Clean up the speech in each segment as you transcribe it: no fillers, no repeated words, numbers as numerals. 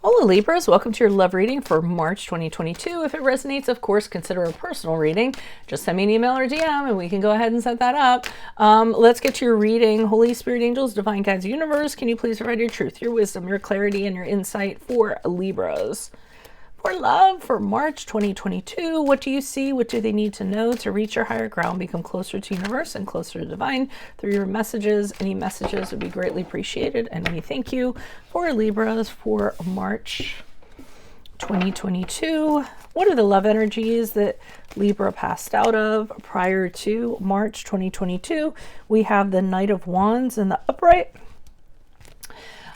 Hola Libras, welcome to your love reading for March 2022. If it resonates, of course, consider a personal reading. Just send me an email or DM and we can go ahead and set that up. Let's get to your reading. Holy Spirit, angels, divine guides, universe, can you please provide your truth, your wisdom, your clarity, and your insight for Libras? For love for March 2022, what do you see? What do they need to know to reach your higher ground, become closer to universe and closer to divine through your messages? Any messages would be greatly appreciated. And we thank you for Libras for March 2022. What are the love energies that Libra passed out of prior to March 2022? We have the Knight of Wands in the upright.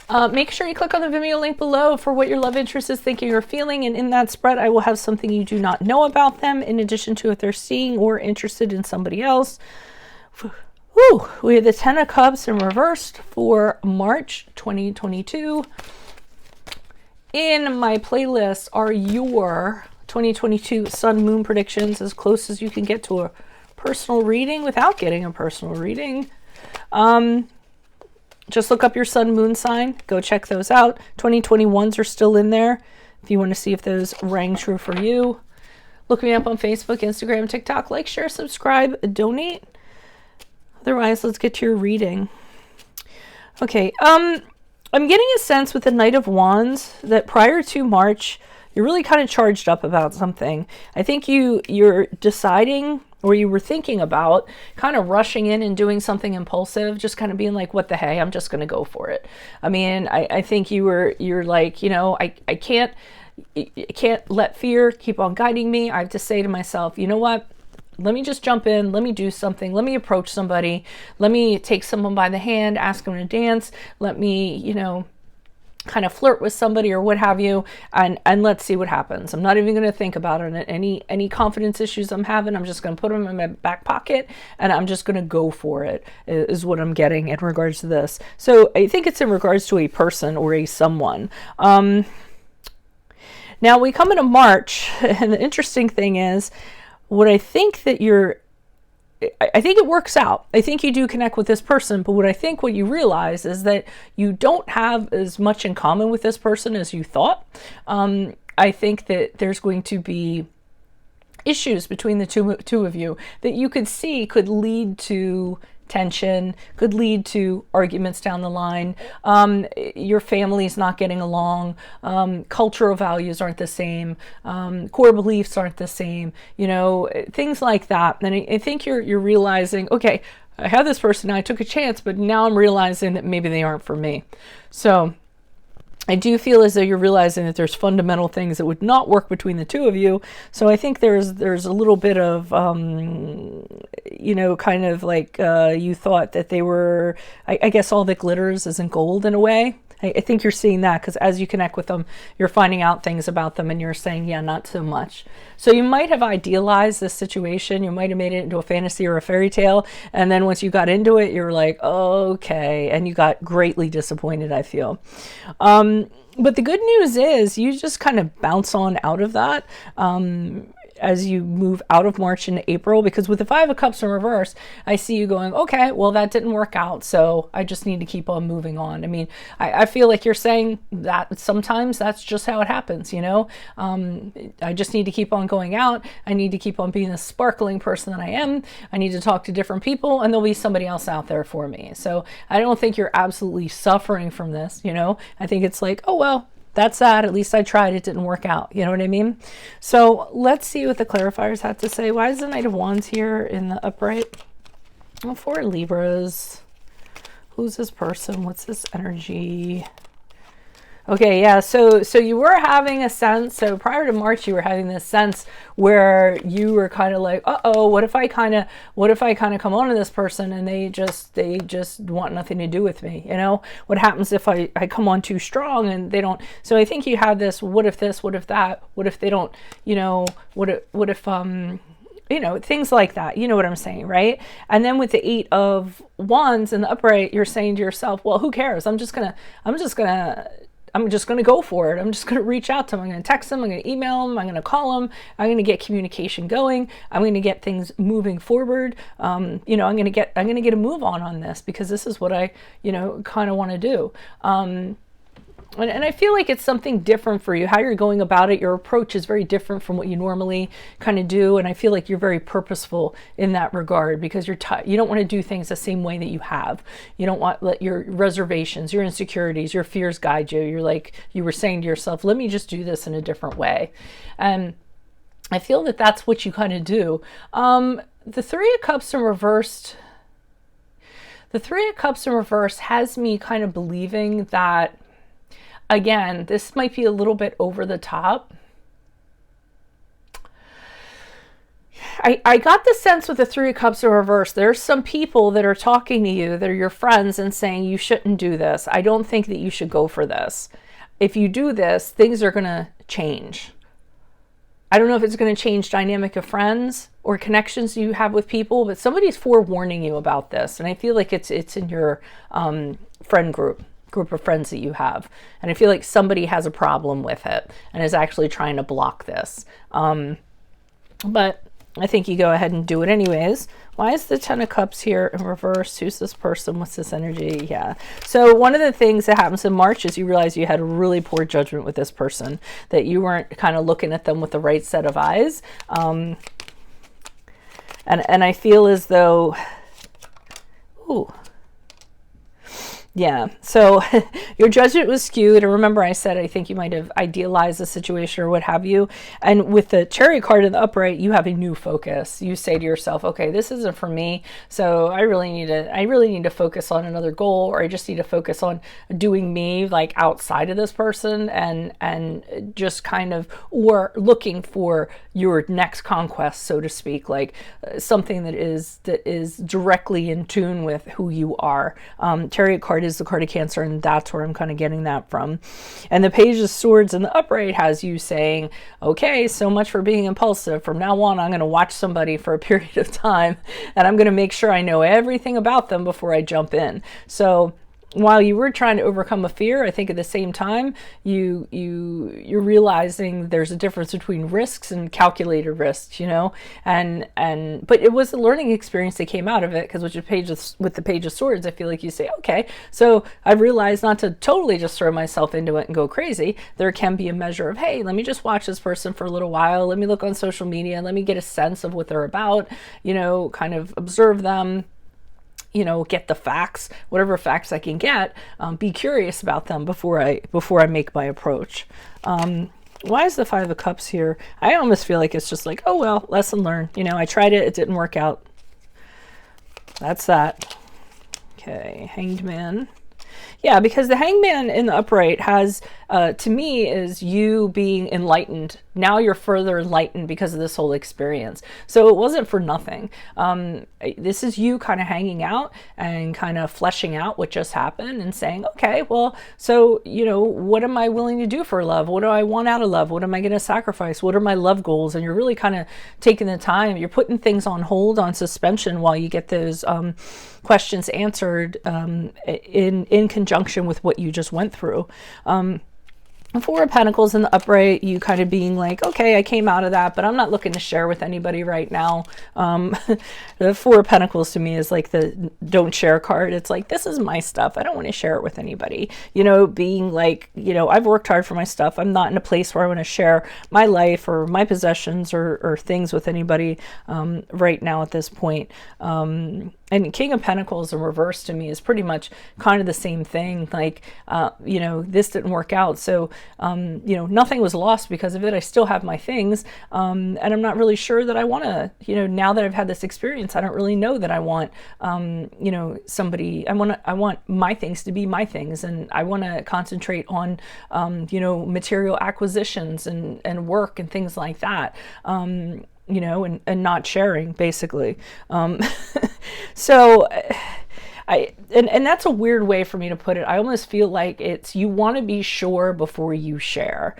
Make sure you click on the Vimeo link below for what your love interest is thinking or feeling. And in that spread, I will have something you do not know about them, in addition to if they're seeing or interested in somebody else. Whew, we have the Ten of Cups in reversed for March 2022. In my playlist are your 2022 sun moon predictions, as close as you can get to a personal reading without getting a personal reading. Just look up your sun moon sign. Go check those out. 2021s are still in there if you want to see if those rang true for you. Look me up on Facebook, Instagram, TikTok. Like, share, subscribe, donate. Otherwise, let's get to your reading. Okay. I'm getting a sense with the Knight of Wands that prior to March, you're really kind of charged up about something. I think you're deciding, or you were thinking about kind of rushing in and doing something impulsive, just kind of being like, what the hey, I'm just going to go for it. I mean, I think you're like, you know, I can't let fear keep on guiding me. I have to say to myself, you know what? Let me just jump in. Let me do something. Let me approach somebody. Let me take someone by the hand, ask them to dance. Let me, you know, kind of flirt with somebody or what have you, and let's see what happens. I'm not even going to think about it. Any confidence issues I'm having, I'm just going to put them in my back pocket and I'm just going to go for it, is what I'm getting in regards to this. So I think it's in regards to a person or a someone. Now we come into March, and the interesting thing is, what I think that I think it works out. I think you do connect with this person, but what you realize is that you don't have as much in common with this person as you thought. I think that there's going to be issues between the two of you that you could see could lead to tension, could lead to arguments down the line. Your family's not getting along. Cultural values aren't the same. Core beliefs aren't the same. You know, things like that. And I think you're realizing, okay, I have this person, I took a chance, but now I'm realizing that maybe they aren't for me. So I do feel as though you're realizing that there's fundamental things that would not work between the two of you. So I think there's a little bit of, you know, kind of like you thought that they were, I guess all that glitters isn't gold in a way. I think you're seeing that because as you connect with them, you're finding out things about them and you're saying, yeah, not so much. So you might have idealized this situation. You might have made it into a fantasy or a fairy tale. And then once you got into it, you're like, okay. And you got greatly disappointed, I feel. But the good news is you just kind of bounce on out of that. As you move out of March into April, because with the Five of Cups in reverse, I see you going, okay, well, that didn't work out, so I just need to keep on moving on. I mean, I feel like you're saying that sometimes that's just how it happens, you know? I just need to keep on going out. I need to keep on being the sparkling person that I am. I need to talk to different people, and there'll be somebody else out there for me. So I don't think you're absolutely suffering from this, you know? I think it's like, oh, well, that's that. At least I tried. It didn't work out. You know what I mean? So let's see what the clarifiers had to say. Why is the Knight of Wands here in the upright? Well, for Libras. Who's this person? What's this energy? Okay, yeah, so you were having a sense, so prior to March, you were having this sense where you were kind of like, uh-oh, what if I kind of come on to this person and they just want nothing to do with me, you know? What happens if I come on too strong and they don't? So I think you have this, what if this, what if that, what if they don't, you know, what if you know, things like that. You know what I'm saying, right? And then with the Eight of Wands in the upright, you're saying to yourself, well, who cares? I'm just gonna go for it. I'm just going to reach out to them. I'm going to text them. I'm going to email them. I'm going to call them. I'm going to get communication going. I'm going to get things moving forward. You know, I'm going to get a move on this because this is what I, you know, kind of want to do. And I feel like it's something different for you. How you're going about it, your approach is very different from what you normally kind of do. And I feel like you're very purposeful in that regard, because you don't want to do things the same way that you have. You don't want let your reservations, your insecurities, your fears guide you. You're like, you were saying to yourself, let me just do this in a different way. And I feel that that's what you kind of do. The Three of Cups in reversed. The Three of Cups in reverse has me kind of believing that, again, this might be a little bit over the top. I got the sense with the Three of Cups in reverse, there's some people that are talking to you, that are your friends, and saying you shouldn't do this. I don't think that you should go for this. If you do this, things are going to change. I don't know if it's going to change dynamic of friends or connections you have with people, but somebody's forewarning you about this. And I feel like it's in your friend group of friends that you have. And I feel like somebody has a problem with it and is actually trying to block this. But I think you go ahead and do it anyways. Why is the Ten of Cups here in reverse? Who's this person? What's this energy? Yeah. So one of the things that happens in March is you realize you had a really poor judgment with this person, that you weren't kind of looking at them with the right set of eyes. And I feel as though, ooh, yeah, so your judgment was skewed. And remember, I said I think you might have idealized the situation or what have you. And with the Chariot card in the upright, you have a new focus. You say to yourself, okay, this isn't for me. So I really need to focus on another goal, or I just need to focus on doing me, like outside of this person, and just kind of, or looking for your next conquest, so to speak, like something that is directly in tune with who you are. Chariot card is the card of Cancer, and that's where I'm kind of getting that from. And the Page of Swords in the upright has you saying, okay, so much for being impulsive. From now on, I'm going to watch somebody for a period of time, and I'm going to make sure I know everything about them before I jump in. So while you were trying to overcome a fear, I think at the same time you're realizing there's a difference between risks and calculated risks, you know, but it was a learning experience that came out of it, because with the Page of Swords, I feel like you say, okay, so I've realized not to totally just throw myself into it and go crazy. There can be a measure of, hey, let me just watch this person for a little while. Let me look on social media. Let me get a sense of what they're about, you know, kind of observe them, you know, get the facts, whatever facts I can get, be curious about them before I make my approach. Why is the Five of Cups here? I almost feel like it's just like, oh, well, lesson learned. You know, I tried it. It didn't work out. That's that. Okay, Hanged Man. Yeah, because the Hangman in the upright has, to me, is you being enlightened. Now you're further enlightened because of this whole experience. So it wasn't for nothing. This is you kind of hanging out and kind of fleshing out what just happened and saying, okay, well, so, you know, what am I willing to do for love? What do I want out of love? What am I going to sacrifice? What are my love goals? And you're really kind of taking the time. You're putting things on hold, on suspension, while you get those questions answered in conjunction with what you just went through. Four of Pentacles in the upright, you kind of being like, okay, I came out of that, but I'm not looking to share with anybody right now. The Four of Pentacles to me is like the don't share card. It's like, this is my stuff. I don't want to share it with anybody. You know, being like, you know, I've worked hard for my stuff. I'm not in a place where I want to share my life or my possessions or things with anybody right now at this point. And King of Pentacles in reverse to me is pretty much kind of the same thing. Like, you know, this didn't work out. So, you know, nothing was lost because of it. I still have my things. And I'm not really sure that I want to, you know, now that I've had this experience, I don't really know that I want, you know, somebody, I want my things to be my things. And I want to concentrate on, you know, material acquisitions and work and things like that. You know, and not sharing, basically. So and that's a weird way for me to put it. I almost feel like it's, you want to be sure before you share.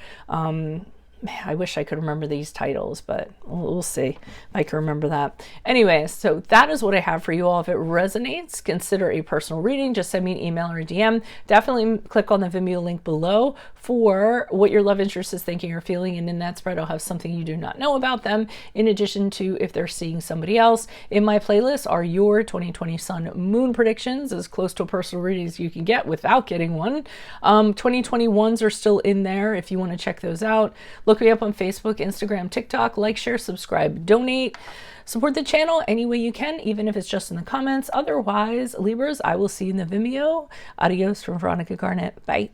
Man, I wish I could remember these titles, but we'll see if I can remember that. Anyways, so that is what I have for you all. If it resonates, consider a personal reading. Just send me an email or a DM. Definitely click on the Vimeo link below for what your love interest is thinking or feeling. And in that spread, I'll have something you do not know about them, in addition to if they're seeing somebody else. In my playlist are your 2020 Sun Moon predictions, as close to a personal reading as you can get without getting one. 2021s are still in there if you want to check those out. Look me up on Facebook, Instagram, TikTok. Like, share, subscribe, donate. Support the channel any way you can, even if it's just in the comments. Otherwise, Libras, I will see you in the Vimeo. Adios from Veronica Garnett. Bye.